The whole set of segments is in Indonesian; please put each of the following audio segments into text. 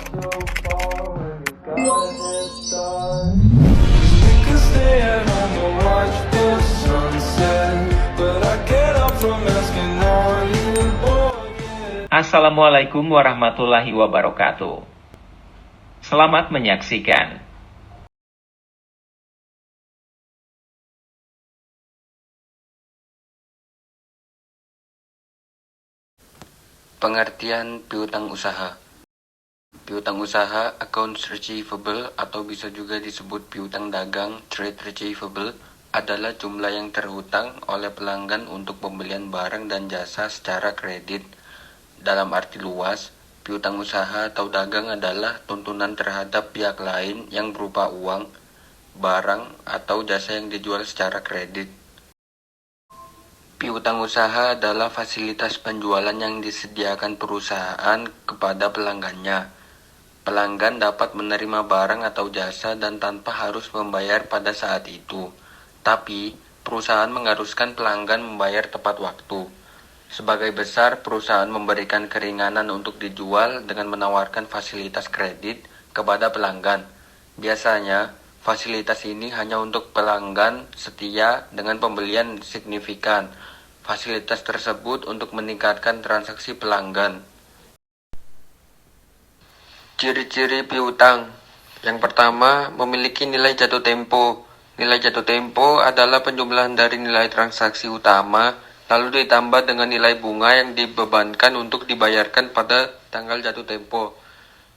so far when you got head start. We could stay at home and watch the sunset, but I get up from asking all you boys. Assalamualaikum warahmatullahi wabarakatuh. Selamat menyaksikan. Pengertian piutang usaha. Piutang usaha, accounts receivable, atau bisa juga disebut piutang dagang, trade receivable, adalah jumlah yang terhutang oleh pelanggan untuk pembelian barang dan jasa secara kredit. Dalam arti luas, piutang usaha atau dagang adalah tuntunan terhadap pihak lain yang berupa uang, barang, atau jasa yang dijual secara kredit. Piutang usaha adalah fasilitas penjualan yang disediakan perusahaan kepada pelanggannya. Pelanggan dapat menerima barang atau jasa dan tanpa harus membayar pada saat itu. Tapi, perusahaan mengharuskan pelanggan membayar tepat waktu. Sebagai besar, perusahaan memberikan keringanan untuk dijual dengan menawarkan fasilitas kredit kepada pelanggan. Biasanya, fasilitas ini hanya untuk pelanggan setia dengan pembelian signifikan. Fasilitas tersebut untuk meningkatkan transaksi pelanggan. Ciri-ciri piutang. Yang pertama, memiliki nilai jatuh tempo. Nilai jatuh tempo adalah penjumlahan dari nilai transaksi utama, lalu ditambah dengan nilai bunga yang dibebankan untuk dibayarkan pada tanggal jatuh tempo.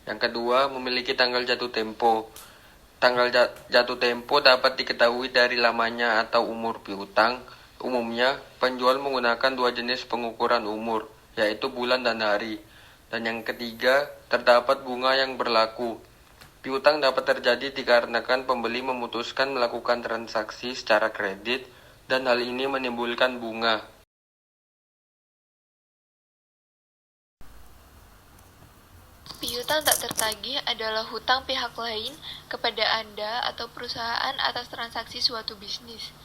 Yang kedua, memiliki tanggal jatuh tempo. Tanggal jatuh tempo dapat diketahui dari lamanya atau umur piutang. Umumnya, penjual menggunakan dua jenis pengukuran umur, yaitu bulan dan hari. Dan yang ketiga, terdapat bunga yang berlaku. Piutang dapat terjadi dikarenakan pembeli memutuskan melakukan transaksi secara kredit, dan hal ini menimbulkan bunga. Piutang tak tertagih adalah hutang pihak lain kepada Anda atau perusahaan atas transaksi suatu bisnis.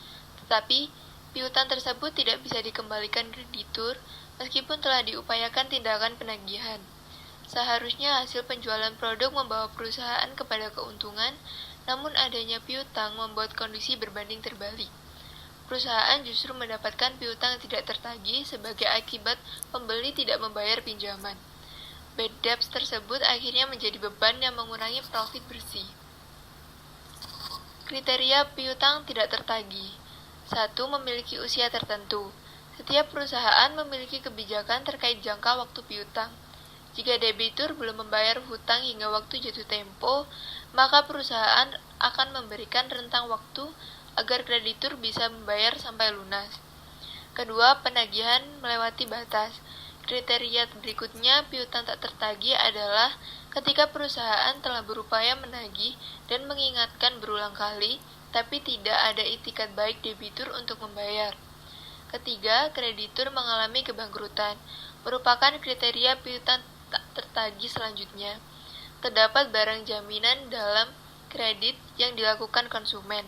Tetapi, piutang tersebut tidak bisa dikembalikan kreditur meskipun telah diupayakan tindakan penagihan. Seharusnya hasil penjualan produk membawa perusahaan kepada keuntungan, namun adanya piutang membuat kondisi berbanding terbalik. Perusahaan justru mendapatkan piutang tidak tertagih sebagai akibat pembeli tidak membayar pinjaman. Bad debts tersebut akhirnya menjadi beban yang mengurangi profit bersih. Kriteria piutang tidak tertagih. 1. Memiliki usia tertentu. Setiap perusahaan memiliki kebijakan terkait jangka waktu piutang. Jika debitur belum membayar hutang hingga waktu jatuh tempo, maka perusahaan akan memberikan rentang waktu agar kreditur bisa membayar sampai lunas. Kedua, penagihan melewati batas. Kriteria berikutnya piutang tak tertagih adalah ketika perusahaan telah berupaya menagih dan mengingatkan berulang kali, tapi tidak ada itikat baik debitur untuk membayar. Ketiga, kreditur mengalami kebangkrutan, merupakan kriteria piutang tak tertagih selanjutnya. Terdapat barang jaminan dalam kredit yang dilakukan konsumen.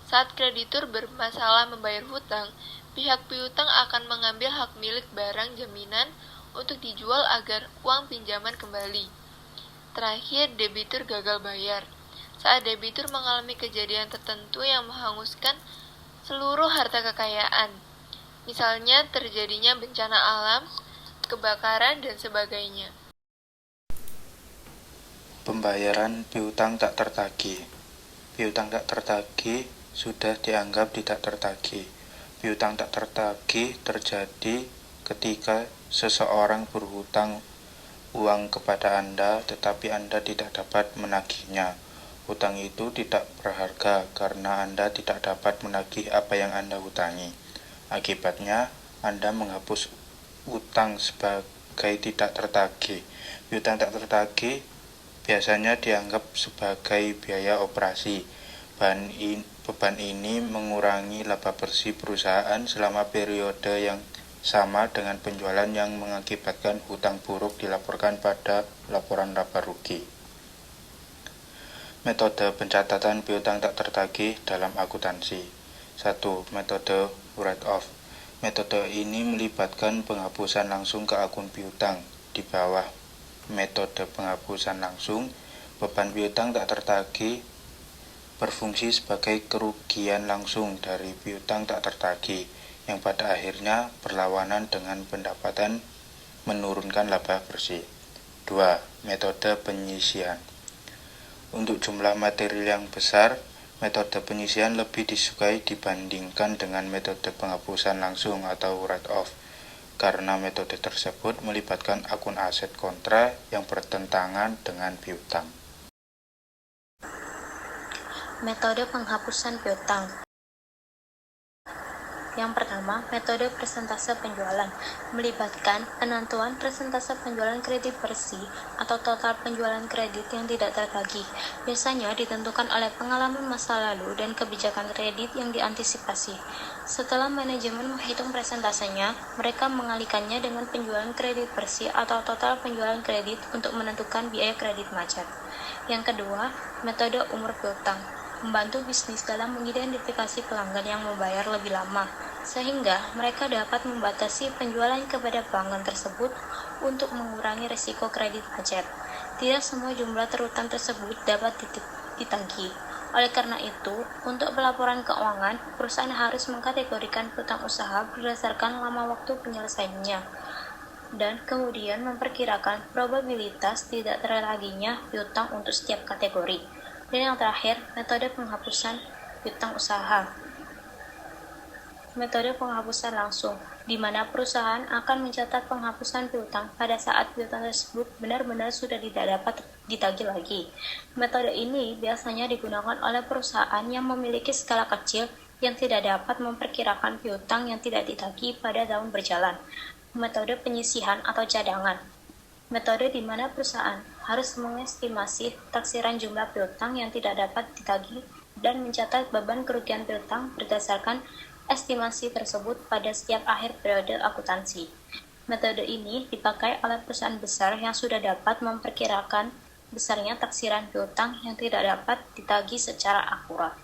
Saat kreditur bermasalah membayar hutang, pihak piutang akan mengambil hak milik barang jaminan untuk dijual agar uang pinjaman kembali. Terakhir, debitur gagal bayar. Saat debitur mengalami kejadian tertentu yang menghanguskan seluruh harta kekayaan, misalnya terjadinya bencana alam, kebakaran, dan sebagainya. Pembayaran piutang tak tertagih. Piutang tak tertagih sudah dianggap tidak tertagih. Piutang tak tertagih terjadi ketika seseorang berhutang uang kepada Anda, tetapi Anda tidak dapat menagihnya. Hutang itu tidak berharga karena Anda tidak dapat menagih apa yang Anda hutangi. Akibatnya, Anda menghapus utang sebagai tidak tertagih. Piutang tak tertagih biasanya dianggap sebagai biaya operasi. Beban ini mengurangi laba bersih perusahaan selama periode yang sama dengan penjualan yang mengakibatkan hutang buruk dilaporkan pada laporan laba rugi. Metode pencatatan piutang tak tertagih dalam akuntansi. 1. Metode write-off. Metode ini melibatkan penghapusan langsung ke akun piutang di bawah metode penghapusan langsung, beban piutang tak tertagih berfungsi sebagai kerugian langsung dari piutang tak tertagih yang pada akhirnya berlawanan dengan pendapatan menurunkan laba bersih. 2. Metode penyisihan. Untuk jumlah material yang besar, metode penyisihan lebih disukai dibandingkan dengan metode penghapusan langsung atau write-off, karena metode tersebut melibatkan akun aset kontra yang bertentangan dengan piutang. Metode penghapusan piutang. Yang pertama, metode persentase penjualan melibatkan penentuan persentase penjualan kredit bersih atau total penjualan kredit yang tidak tertagih. Biasanya ditentukan oleh pengalaman masa lalu dan kebijakan kredit yang diantisipasi. Setelah manajemen menghitung persentasenya, mereka mengalihkannya dengan penjualan kredit bersih atau total penjualan kredit untuk menentukan biaya kredit macet. Yang kedua, metode umur piutang membantu bisnis dalam mengidentifikasi pelanggan yang membayar lebih lama, sehingga mereka dapat membatasi penjualan kepada pelanggan tersebut untuk mengurangi risiko kredit macet. Tidak semua jumlah terutang tersebut dapat ditagih. Oleh karena itu, untuk pelaporan keuangan, perusahaan harus mengkategorikan piutang usaha berdasarkan lama waktu penyelesaiannya, dan kemudian memperkirakan probabilitas tidak tertaginya piutang untuk setiap kategori. Dan yang terakhir, metode penghapusan piutang usaha. Metode penghapusan langsung, di mana perusahaan akan mencatat penghapusan piutang pada saat piutang tersebut benar-benar sudah tidak dapat ditagih lagi. Metode ini biasanya digunakan oleh perusahaan yang memiliki skala kecil yang tidak dapat memperkirakan piutang yang tidak ditagih pada tahun berjalan. Metode penyisihan atau cadangan. Metode di mana perusahaan harus mengestimasi taksiran jumlah piutang yang tidak dapat ditagih dan mencatat beban kerugian piutang berdasarkan estimasi tersebut pada setiap akhir periode akuntansi. Metode ini dipakai oleh perusahaan besar yang sudah dapat memperkirakan besarnya taksiran piutang yang tidak dapat ditagih secara akurat.